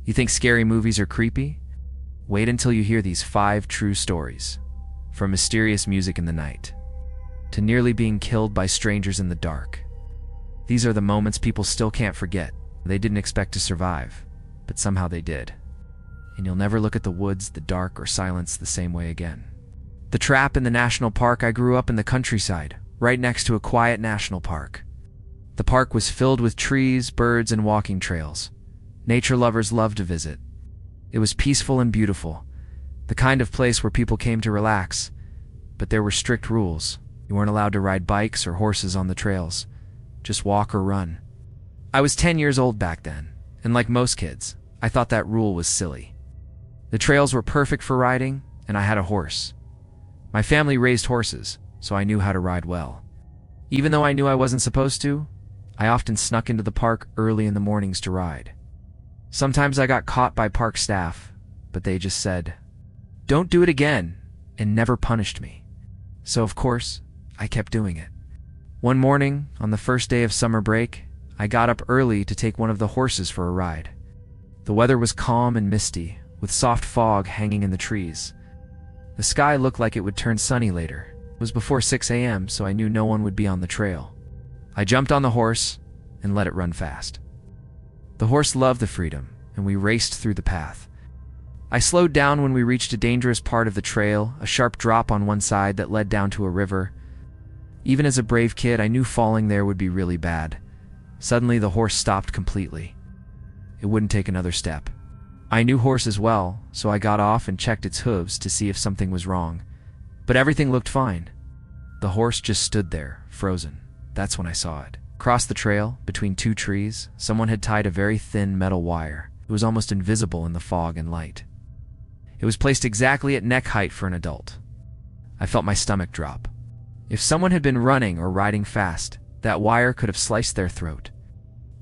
You think scary movies are creepy? Wait until you hear these 5 true stories. From mysterious music in the night, to nearly being killed by strangers in the dark. These are the moments people still can't forget. They didn't expect to survive, but somehow they did. And you'll never look at the woods, the dark, or silence the same way again. The Trap in the national park. I grew up in the countryside, right next to a quiet national park. The park was filled with trees, birds, and walking trails. Nature lovers loved to visit. It was peaceful and beautiful, the kind of place where people came to relax, but there were strict rules. You weren't allowed to ride bikes or horses on the trails, just walk or run. I was 10 years old back then, and like most kids, I thought that rule was silly. The trails were perfect for riding, and I had a horse. My family raised horses, so I knew how to ride well. Even though I knew I wasn't supposed to, I often snuck into the park early in the mornings to ride. Sometimes I got caught by park staff, but they just said, "Don't do it again," and never punished me. So of course, I kept doing it. One morning, on the first day of summer break, I got up early to take one of the horses for a ride. The weather was calm and misty, with soft fog hanging in the trees. The sky looked like it would turn sunny later. It was before 6 a.m., so I knew no one would be on the trail. I jumped on the horse and let it run fast. The horse loved the freedom, and we raced through the path. I slowed down when we reached a dangerous part of the trail, a sharp drop on one side that led down to a river. Even as a brave kid, I knew falling there would be really bad. Suddenly, the horse stopped completely. It wouldn't take another step. I knew horses well, so I got off and checked its hooves to see if something was wrong. But everything looked fine. The horse just stood there, frozen. That's when I saw it. Across the trail, between 2 trees, someone had tied a very thin metal wire. It was almost invisible in the fog and light. It was placed exactly at neck height for an adult. I felt my stomach drop. If someone had been running or riding fast, that wire could have sliced their throat.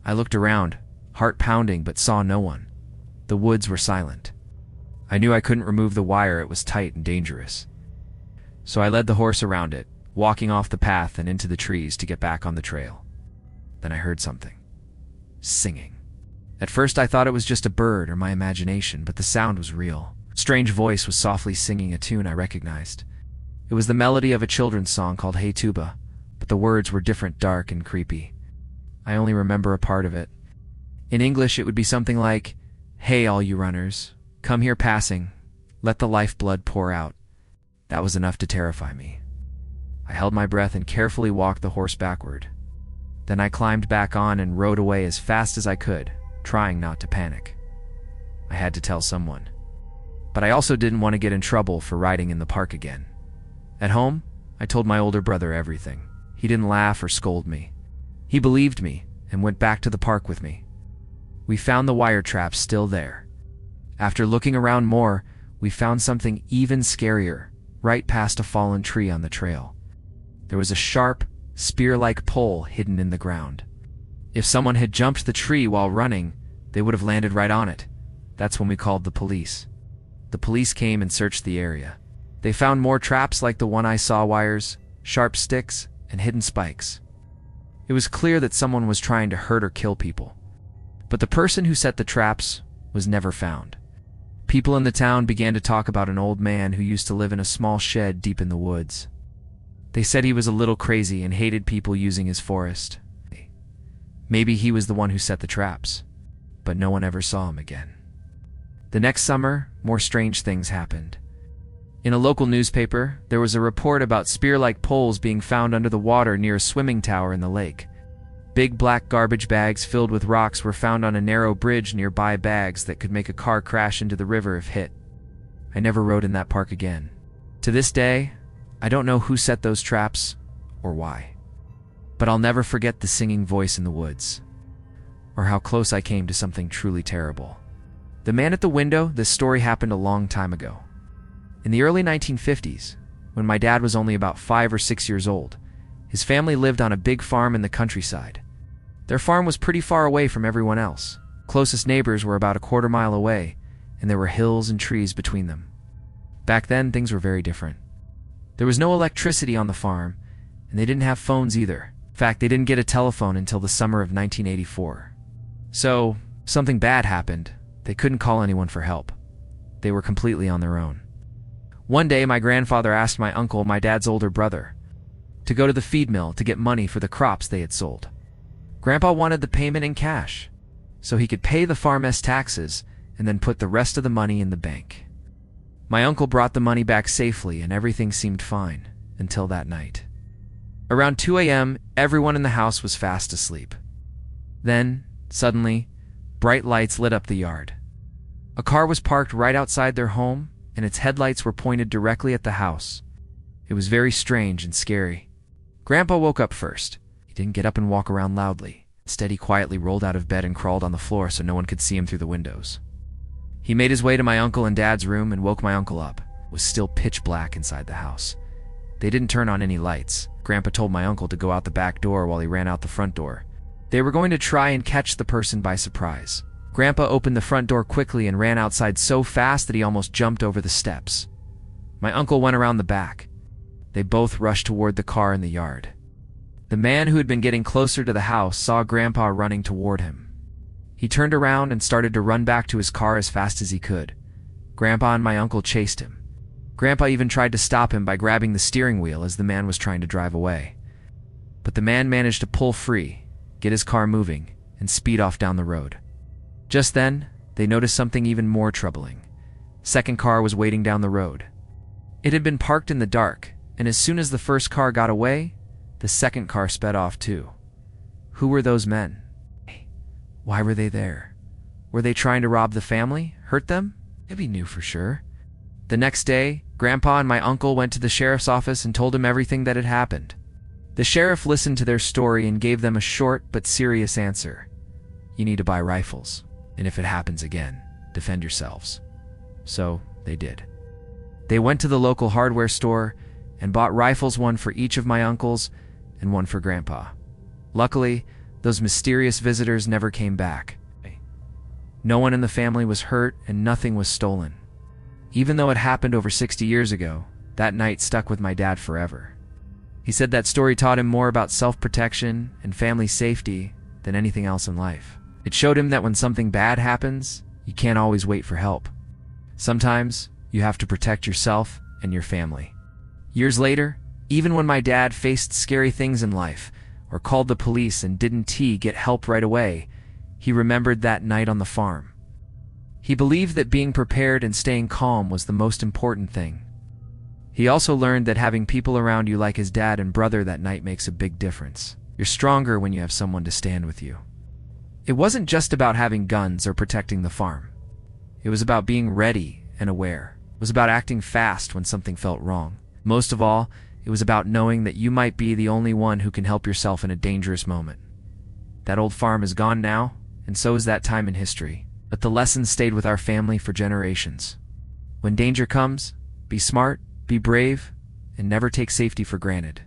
I looked around, heart pounding, but saw no one. The woods were silent. I knew I couldn't remove the wire. It was tight and dangerous. So I led the horse around it, walking off the path and into the trees to get back on the trail. Then I heard something. Singing. At first I thought it was just a bird or my imagination, but the sound was real. A strange voice was softly singing a tune I recognized. It was the melody of a children's song called Hey Tuba, but the words were different, dark and creepy. I only remember a part of it. In English it would be something like, "Hey all you runners, come here passing, let the lifeblood pour out." That was enough to terrify me. I held my breath and carefully walked the horse backward. Then I climbed back on and rode away as fast as I could, trying not to panic. I had to tell someone. But I also didn't want to get in trouble for riding in the park again. At home, I told my older brother everything. He didn't laugh or scold me. He believed me and went back to the park with me. We found the wire trap still there. After looking around more, we found something even scarier, right past a fallen tree on the trail. There was a sharp, spear-like pole hidden in the ground. If someone had jumped the tree while running, they would have landed right on it. That's when we called the police. The police came and searched the area. They found more traps like the one I saw: wires, sharp sticks, and hidden spikes. It was clear that someone was trying to hurt or kill people. But the person who set the traps was never found. People in the town began to talk about an old man who used to live in a small shed deep in the woods. They said he was a little crazy and hated people using his forest. Maybe he was the one who set the traps, but no one ever saw him again. The next summer, more strange things happened. In a local newspaper, there was a report about spear-like poles being found under the water near a swimming tower in the lake. Big black garbage bags filled with rocks were found on a narrow bridge nearby, bags that could make a car crash into the river if hit. I never rode in that park again. To this day, I don't know who set those traps or why. But I'll never forget the singing voice in the woods, or how close I came to something truly terrible. The man at the window. This story happened a long time ago. In the early 1950s, when my dad was only about 5 or 6 years old, his family lived on a big farm in the countryside. Their farm was pretty far away from everyone else. Closest neighbors were about a quarter mile away, and there were hills and trees between them. Back then, things were very different. There was no electricity on the farm, and they didn't have phones either. In fact, they didn't get a telephone until the summer of 1984. So, something bad happened, They couldn't call anyone for help. They were completely on their own. One day, my grandfather asked my uncle, my dad's older brother, to go to the feed mill to get money for the crops they had sold. Grandpa wanted the payment in cash, so he could pay the farm's taxes and then put the rest of the money in the bank. My uncle brought the money back safely and everything seemed fine until that night. Around 2 a.m., everyone in the house was fast asleep. Then, suddenly, bright lights lit up the yard. A car was parked right outside their home, and its headlights were pointed directly at the house. It was very strange and scary. Grandpa woke up first. He didn't get up and walk around loudly. Instead, he quietly rolled out of bed and crawled on the floor so no one could see him through the windows. He made his way to my uncle and dad's room and woke my uncle up. It was still pitch black inside the house. They didn't turn on any lights. Grandpa told my uncle to go out the back door while he ran out the front door. They were going to try and catch the person by surprise. Grandpa opened the front door quickly and ran outside so fast that he almost jumped over the steps. My uncle went around the back. They both rushed toward the car in the yard. The man who had been getting closer to the house saw Grandpa running toward him. He turned around and started to run back to his car as fast as he could. Grandpa and my uncle chased him. Grandpa even tried to stop him by grabbing the steering wheel as the man was trying to drive away. But the man managed to pull free, get his car moving, and speed off down the road. Just then, they noticed something even more troubling. The second car was waiting down the road. It had been parked in the dark, and as soon as the first car got away, the second car sped off too. Who were those men? Why were they there? Were they trying to rob the family? Hurt them? Nobody knew for sure. The next day, Grandpa and my uncle went to the sheriff's office and told him everything that had happened. The sheriff listened to their story and gave them a short but serious answer. You need to buy rifles, and if it happens again, defend yourselves. So, they did. They went to the local hardware store and bought rifles, one for each of my uncles and one for Grandpa. Luckily, those mysterious visitors never came back. No one in the family was hurt and nothing was stolen. Even though it happened over 60 years ago, that night stuck with my dad forever. He said that story taught him more about self-protection and family safety than anything else in life. It showed him that when something bad happens, you can't always wait for help. Sometimes, you have to protect yourself and your family. Years later, even when my dad faced scary things in life, or called the police and didn't get help right away, he remembered that night on the farm. He believed that being prepared and staying calm was the most important thing. He also learned that having people around you like his dad and brother that night makes a big difference. You're stronger when you have someone to stand with you. It wasn't just about having guns or protecting the farm. It was about being ready and aware. It was about acting fast when something felt wrong. Most of all, it was about knowing that you might be the only one who can help yourself in a dangerous moment. That old farm is gone now, and so is that time in history. But the lessons stayed with our family for generations. When danger comes, be smart, be brave, and never take safety for granted.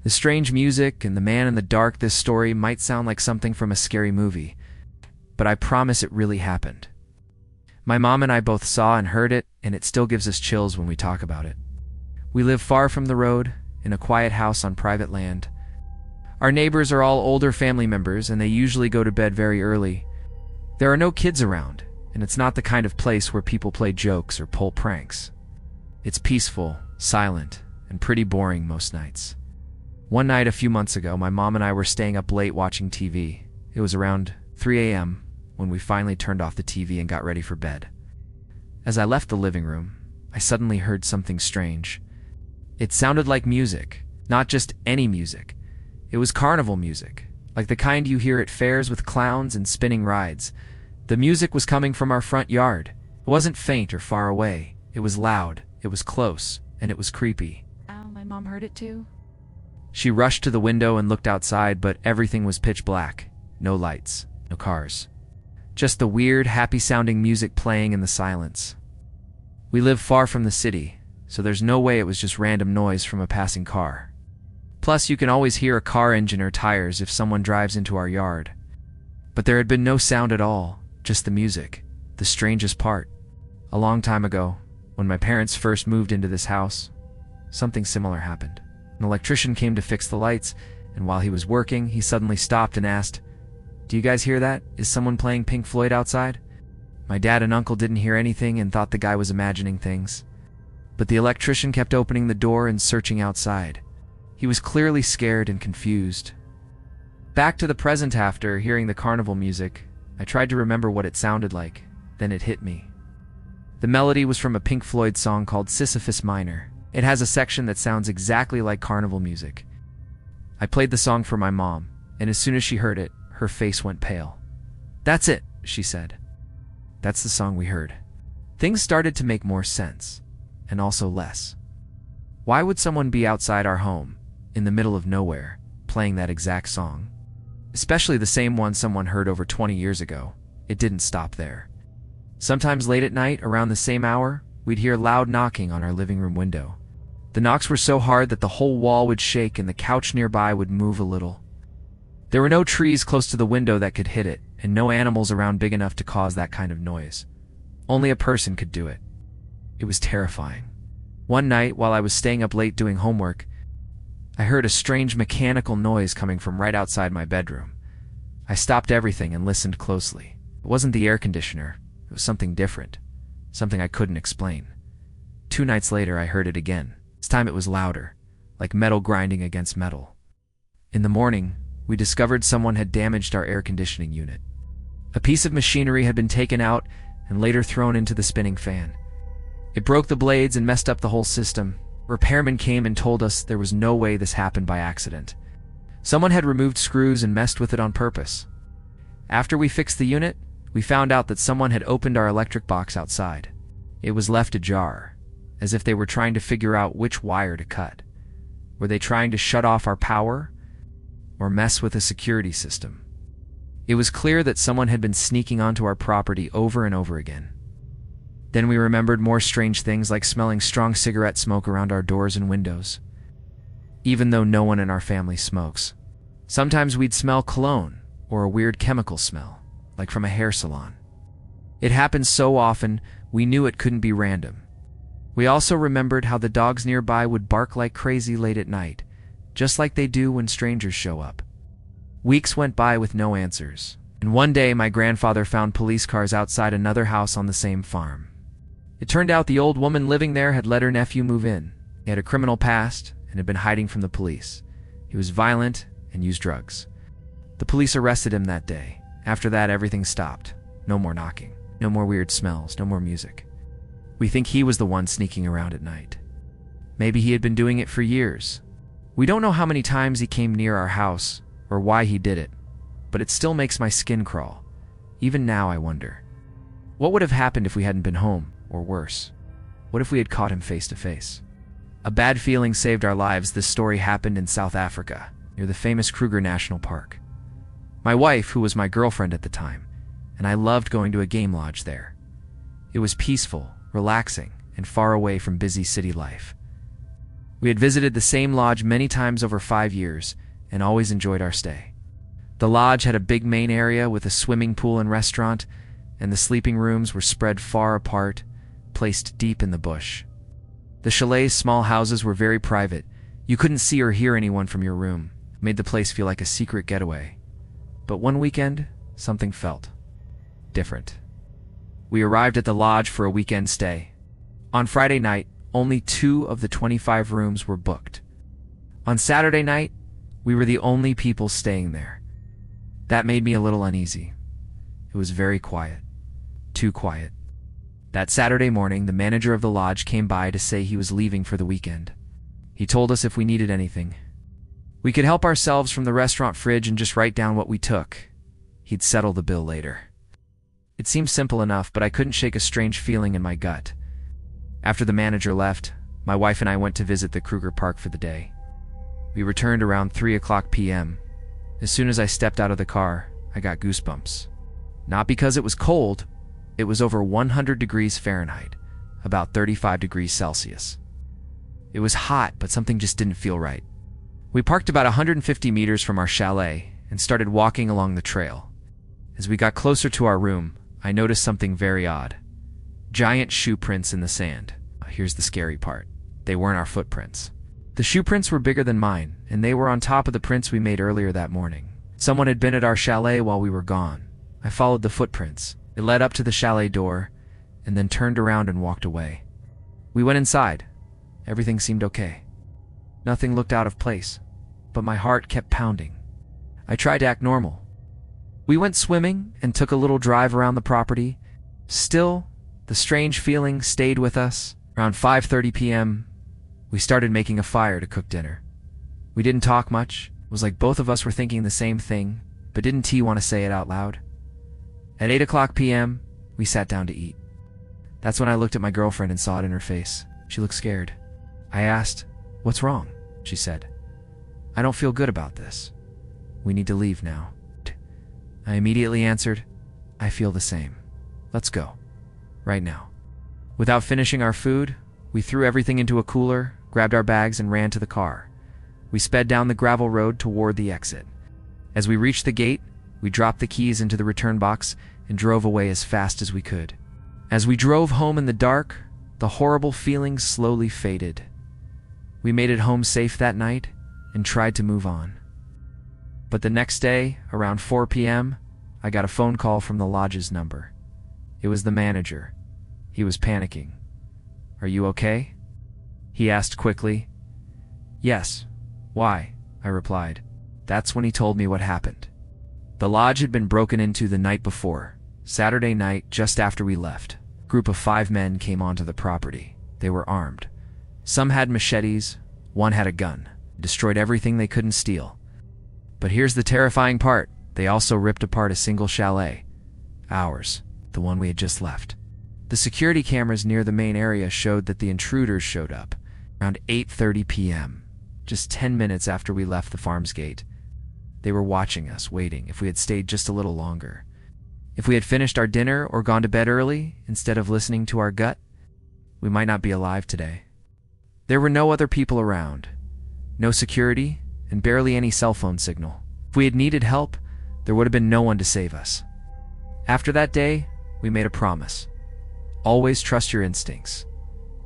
The strange music and the man in the dark, this story might sound like something from a scary movie, but I promise it really happened. My mom and I both saw and heard it, and it still gives us chills when we talk about it. We live far from the road, in a quiet house on private land. Our neighbors are all older family members, and they usually go to bed very early. There are no kids around, and it's not the kind of place where people play jokes or pull pranks. It's peaceful, silent, and pretty boring most nights. One night a few months ago, my mom and I were staying up late watching TV. It was around 3 a.m. when we finally turned off the TV and got ready for bed. As I left the living room, I suddenly heard something strange. It sounded like music, not just any music. It was carnival music, like the kind you hear at fairs with clowns and spinning rides. The music was coming from our front yard. It wasn't faint or far away. It was loud, it was close, and it was creepy. Ow, my mom heard it too. She rushed to the window and looked outside, but everything was pitch black. No lights, no cars. Just the weird, happy-sounding music playing in the silence. We live far from the city, so there's no way it was just random noise from a passing car. Plus, you can always hear a car engine or tires if someone drives into our yard. But there had been no sound at all, just the music. The strangest part. A long time ago, when my parents first moved into this house, something similar happened. An electrician came to fix the lights, and while he was working, he suddenly stopped and asked, "Do you guys hear that? Is someone playing Pink Floyd outside?" My dad and uncle didn't hear anything and thought the guy was imagining things. But the electrician kept opening the door and searching outside. He was clearly scared and confused. Back to the present, after hearing the carnival music, I tried to remember what it sounded like. Then it hit me. The melody was from a Pink Floyd song called Sisyphus Minor. It has a section that sounds exactly like carnival music. I played the song for my mom, and as soon as she heard it, her face went pale. "That's it," she said. "That's the song we heard." Things started to make more sense, and also less. Why would someone be outside our home, in the middle of nowhere, playing that exact song? Especially the same one someone heard over 20 years ago. It didn't stop there. Sometimes late at night, around the same hour, we'd hear loud knocking on our living room window. The knocks were so hard that the whole wall would shake and the couch nearby would move a little. There were no trees close to the window that could hit it, and no animals around big enough to cause that kind of noise. Only a person could do it. It was terrifying. One night, while I was staying up late doing homework, I heard a strange mechanical noise coming from right outside my bedroom. I stopped everything and listened closely. It wasn't the air conditioner. It was something different. Something I couldn't explain. 2 nights later, I heard it again. This time it was louder, like metal grinding against metal. In the morning, we discovered someone had damaged our air conditioning unit. A piece of machinery had been taken out and later thrown into the spinning fan. It broke the blades and messed up the whole system. Repairmen came and told us there was no way this happened by accident. Someone had removed screws and messed with it on purpose. After we fixed the unit, we found out that someone had opened our electric box outside. It was left ajar, as if they were trying to figure out which wire to cut. Were they trying to shut off our power or mess with a security system? It was clear that someone had been sneaking onto our property over and over again. Then we remembered more strange things, like smelling strong cigarette smoke around our doors and windows, even though no one in our family smokes. Sometimes we'd smell cologne or a weird chemical smell, like from a hair salon. It happened so often, we knew it couldn't be random. We also remembered how the dogs nearby would bark like crazy late at night, just like they do when strangers show up. Weeks went by with no answers, and one day my grandfather found police cars outside another house on the same farm. It turned out the old woman living there had let her nephew move in. He had a criminal past and had been hiding from the police. He was violent and used drugs. The police arrested him that day. After that, everything stopped. No more knocking. No more weird smells. No more music. We think he was the one sneaking around at night. Maybe he had been doing it for years. We don't know how many times he came near our house or why he did it, but it still makes my skin crawl. Even now I wonder, what would have happened if we hadn't been home, or worse, what if we had caught him face to face? A bad feeling saved our lives. This story happened in South Africa, near the famous Kruger National Park. My wife, who was my girlfriend at the time, and I loved going to a game lodge there. It was peaceful, relaxing, and far away from busy city life. We had visited the same lodge many times over 5 years, and always enjoyed our stay. The lodge had a big main area with a swimming pool and restaurant, and the sleeping rooms were spread far apart, placed deep in the bush. The chalet's small houses were very private. You couldn't see or hear anyone from your room. It made the place feel like a secret getaway. But one weekend, something felt different. We arrived at the lodge for a weekend stay. On Friday night, only 2 of the 25 rooms were booked. On Saturday night, we were the only people staying there. That made me a little uneasy. It was very quiet. Too quiet. That Saturday morning, the manager of the lodge came by to say he was leaving for the weekend. He told us if we needed anything, we could help ourselves from the restaurant fridge and just write down what we took. He'd settle the bill later. It seemed simple enough, but I couldn't shake a strange feeling in my gut. After the manager left, my wife and I went to visit the Kruger Park for the day. We returned around 3:00 p.m. As soon as I stepped out of the car, I got goosebumps. Not because it was cold. It was over 100 degrees Fahrenheit, about 35 degrees Celsius. It was hot, but something just didn't feel right. We parked about 150 meters from our chalet and started walking along the trail. As we got closer to our room, I noticed something very odd. Giant shoe prints in the sand. Here's the scary part. They weren't our footprints. The shoe prints were bigger than mine, and they were on top of the prints we made earlier that morning. Someone had been at our chalet while we were gone. I followed the footprints, It led up to the chalet door, and then turned around and walked away. We went inside. Everything seemed okay. Nothing looked out of place, but my heart kept pounding. I tried to act normal. We went swimming and took a little drive around the property. Still, the strange feeling stayed with us. Around 5:30 p.m., we started making a fire to cook dinner. We didn't talk much. It was like both of us were thinking the same thing, but didn't want to say it out loud. At 8 p.m., we sat down to eat. That's when I looked at my girlfriend and saw it in her face. She looked scared. I asked, "What's wrong?" She said, "I don't feel good about this. We need to leave now." I immediately answered, "I feel the same. Let's go. Right now." Without finishing our food, we threw everything into a cooler, grabbed our bags, and ran to the car. We sped down the gravel road toward the exit. As we reached the gate, we dropped the keys into the return box and drove away as fast as we could. As we drove home in the dark, the horrible feelings slowly faded. We made it home safe that night and tried to move on. But the next day, around 4 p.m., I got a phone call from the lodge's number. It was the manager. He was panicking. "Are you okay?" he asked quickly. "Yes. Why?" I replied. That's when he told me what happened. The lodge had been broken into the night before. Saturday night, just after we left, a group of 5 men came onto the property. They were armed. Some had machetes, one had a gun, destroyed everything they couldn't steal. But here's the terrifying part. They also ripped apart a single chalet. Ours, the one we had just left. The security cameras near the main area showed that the intruders showed up around 8:30 p.m., just 10 minutes after we left the farm's gate. They were watching us, waiting if we had stayed just a little longer. If we had finished our dinner or gone to bed early instead of listening to our gut, we might not be alive today. There were no other people around, no security, and barely any cell phone signal. If we had needed help, there would have been no one to save us. After that day, we made a promise. Always trust your instincts.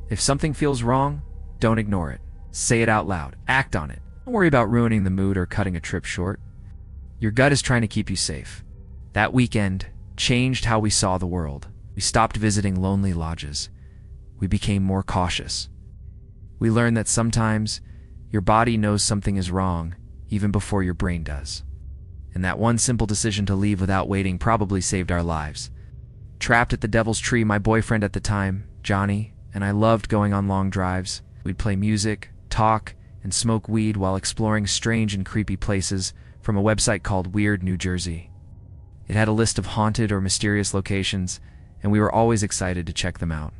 If something feels wrong, don't ignore it. Say it out loud. Act on it. Don't worry about ruining the mood or cutting a trip short. Your gut is trying to keep you safe. That weekend changed how we saw the world. We stopped visiting lonely lodges. We became more cautious. We learned that sometimes your body knows something is wrong even before your brain does. And that one simple decision to leave without waiting probably saved our lives. Trapped at the Devil's Tree, my boyfriend at the time, Johnny, and I loved going on long drives. We'd play music, talk, and smoke weed while exploring strange and creepy places from a website called Weird New Jersey. It had a list of haunted or mysterious locations, and we were always excited to check them out.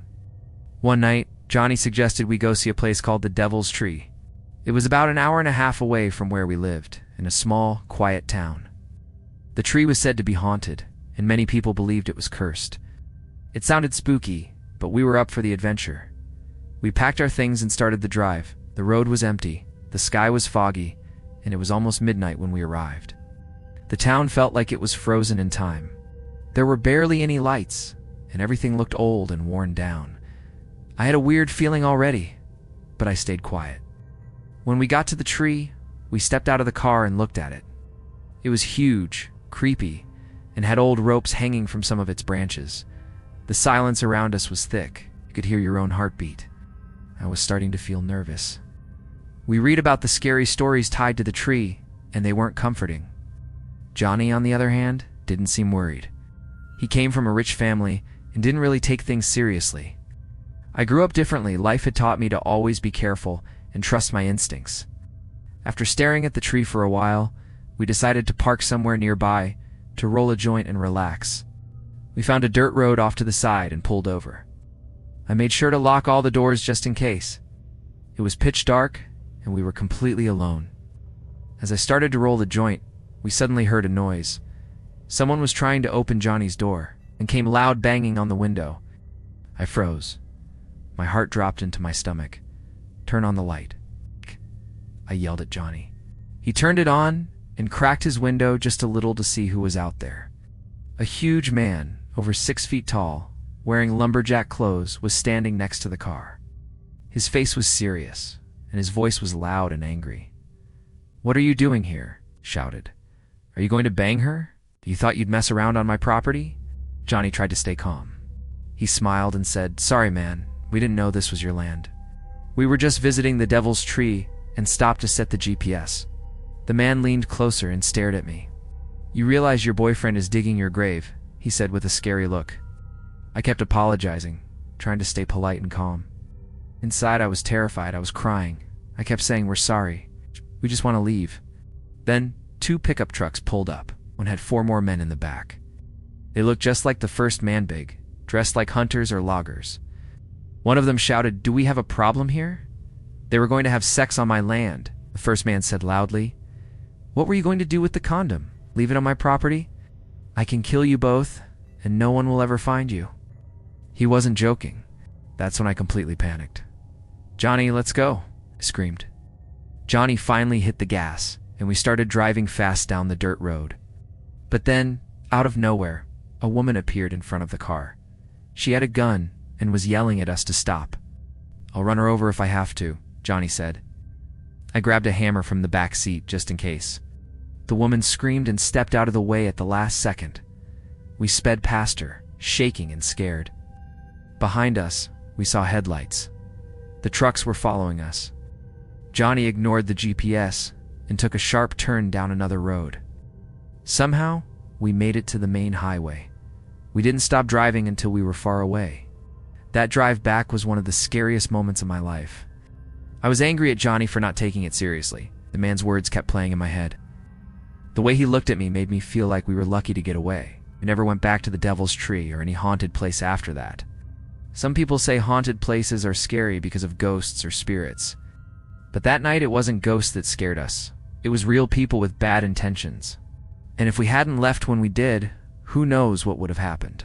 One night, Johnny suggested we go see a place called the Devil's Tree. It was about an hour and a half away from where we lived, in a small, quiet town. The tree was said to be haunted, and many people believed it was cursed. It sounded spooky, but we were up for the adventure. We packed our things and started the drive. The road was empty, the sky was foggy, and it was almost midnight when we arrived. The town felt like it was frozen in time. There were barely any lights, and everything looked old and worn down. I had a weird feeling already, but I stayed quiet. When we got to the tree, we stepped out of the car and looked at it. It was huge, creepy, and had old ropes hanging from some of its branches. The silence around us was thick. You could hear your own heartbeat. I was starting to feel nervous. We read about the scary stories tied to the tree, and they weren't comforting. Johnny, on the other hand, didn't seem worried. He came from a rich family and didn't really take things seriously. I grew up differently. Life had taught me to always be careful and trust my instincts. After staring at the tree for a while, we decided to park somewhere nearby to roll a joint and relax. We found a dirt road off to the side and pulled over. I made sure to lock all the doors just in case. It was pitch dark, and we were completely alone. As I started to roll the joint, we suddenly heard a noise. Someone was trying to open Johnny's door, and came loud banging on the window. I froze. My heart dropped into my stomach. "Turn on the light," I yelled at Johnny. He turned it on and cracked his window just a little to see who was out there. A huge man, over 6 feet tall, wearing lumberjack clothes, was standing next to the car. His face was serious, and his voice was loud and angry. "What are you doing here?" he shouted. "Are you going to bang her? You thought you'd mess around on my property?" Johnny tried to stay calm. He smiled and said, "Sorry, man. We didn't know this was your land. We were just visiting the Devil's Tree and stopped to set the GPS." The man leaned closer and stared at me. "You realize your boyfriend is digging your grave," he said with a scary look. I kept apologizing, trying to stay polite and calm. Inside, I was terrified. I was crying. I kept saying, "We're sorry. We just want to leave." Then, 2 pickup trucks pulled up. One had 4 more men in the back. They looked just like the first man big, dressed like hunters or loggers. One of them shouted, "Do we have a problem here?" "They were going to have sex on my land," the first man said loudly. "What were you going to do with the condom? Leave it on my property? I can kill you both, and no one will ever find you." He wasn't joking. That's when I completely panicked. "Johnny, let's go," I screamed. Johnny finally hit the gas, and we started driving fast down the dirt road. But then, out of nowhere, a woman appeared in front of the car. She had a gun and was yelling at us to stop. "I'll run her over if I have to," Johnny said. I grabbed a hammer from the back seat just in case. The woman screamed and stepped out of the way at the last second. We sped past her, shaking and scared. Behind us, we saw headlights. The trucks were following us. Johnny ignored the GPS and took a sharp turn down another road. Somehow, we made it to the main highway. We didn't stop driving until we were far away. That drive back was one of the scariest moments of my life. I was angry at Johnny for not taking it seriously. The man's words kept playing in my head. The way he looked at me made me feel like we were lucky to get away. We never went back to the Devil's Tree or any haunted place after that. Some people say haunted places are scary because of ghosts or spirits. But that night it wasn't ghosts that scared us. It was real people with bad intentions. And if we hadn't left when we did, who knows what would have happened.